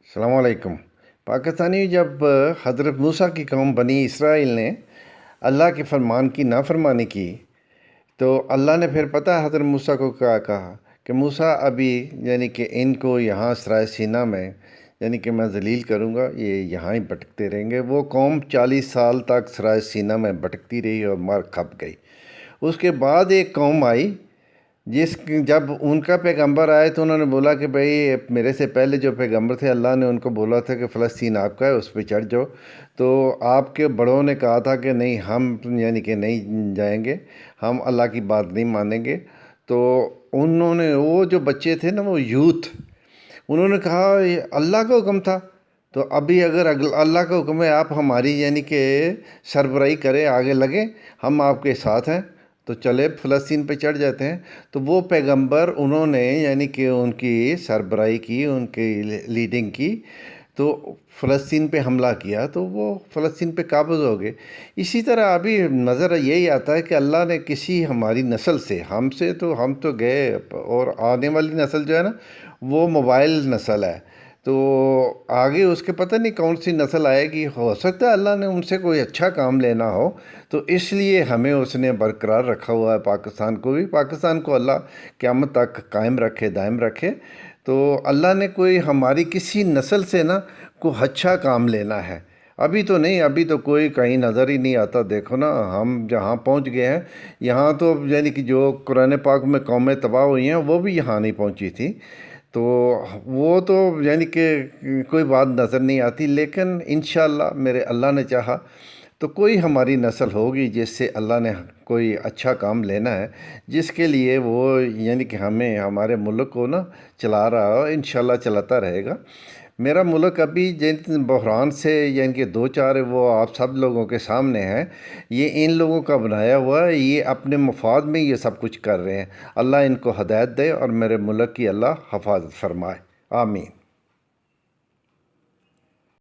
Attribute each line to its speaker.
Speaker 1: السلام علیکم۔ پاکستانی جب حضرت موسیٰ کی قوم بنی اسرائیل نے اللہ کے فرمان کی نافرمانی کی تو اللہ نے پھر پتہ ہے حضرت موسیٰ کو کیا کہا کہ موسیٰ ابھی کہ ان کو یہاں سرائے سینا میں کہ میں ذلیل کروں گا، یہ یہاں ہی بھٹکتے رہیں گے۔ وہ قوم 40 سال تک سرائے سینا میں بھٹکتی رہی اور مار کھپ گئی۔ اس کے بعد ایک قوم آئی جب ان کا پیغمبر آئے تو انہوں نے بولا کہ بھئی میرے سے پہلے جو پیغمبر تھے اللہ نے ان کو بولا تھا کہ فلسطین آپ کا ہے، اس پہ چڑھ جاؤ، تو آپ کے بڑوں نے کہا تھا کہ نہیں ہم کہ نہیں جائیں گے، ہم اللہ کی بات نہیں مانیں گے۔ تو انہوں نے وہ جو بچے تھے نا، وہ یوتھ، انہوں نے کہا یہ اللہ کا حکم تھا، تو ابھی اگر اللہ کا حکم ہے آپ ہماری کہ سربراہی کریں، آگے لگیں، ہم آپ کے ساتھ ہیں، تو چلے فلسطین پہ چڑھ جاتے ہیں۔ تو وہ پیغمبر انہوں نے کہ ان کی سربراہی کی، ان کی لیڈنگ کی، تو فلسطین پہ حملہ کیا تو وہ فلسطین پہ قابض ہو گئے۔ اسی طرح ابھی نظر یہی آتا ہے کہ اللہ نے کسی ہماری نسل سے، ہم تو گئے، اور آنے والی نسل جو ہے نا وہ موبائل نسل ہے، تو آگے اس کے پتہ نہیں کون سی نسل آئے گی، ہو سکتا ہے اللہ نے ان سے کوئی اچھا کام لینا ہو، تو اس لیے ہمیں اس نے برقرار رکھا ہوا ہے۔ پاکستان کو بھی، پاکستان کو اللہ قیامت تک قائم رکھے، دائم رکھے۔ تو اللہ نے کوئی ہماری کسی نسل سے نا کوئی اچھا کام لینا ہے، ابھی تو نہیں، ابھی تو کوئی کہیں نظر ہی نہیں آتا۔ دیکھو نا ہم جہاں پہنچ گئے ہیں، یہاں تو کہ جو قرآن پاک میں قومیں تباہ ہوئی ہیں وہ بھی یہاں نہیں پہنچی تھی، تو وہ تو کہ کوئی بات نظر نہیں آتی، لیکن انشاءاللہ میرے اللہ نے چاہا تو کوئی ہماری نسل ہوگی جس سے اللہ نے کوئی اچھا کام لینا ہے، جس کے لیے وہ کہ ہمیں ہمارے ملک کو نا چلا رہا ہو، انشاءاللہ چلاتا رہے گا۔ میرا ملک ابھی جن بحران سے کہ دو چار وہ آپ سب لوگوں کے سامنے ہیں، یہ ان لوگوں کا بنایا ہوا ہے، یہ اپنے مفاد میں یہ سب کچھ کر رہے ہیں۔ اللہ ان کو ہدایت دے اور میرے ملک کی اللہ حفاظت فرمائے، آمین۔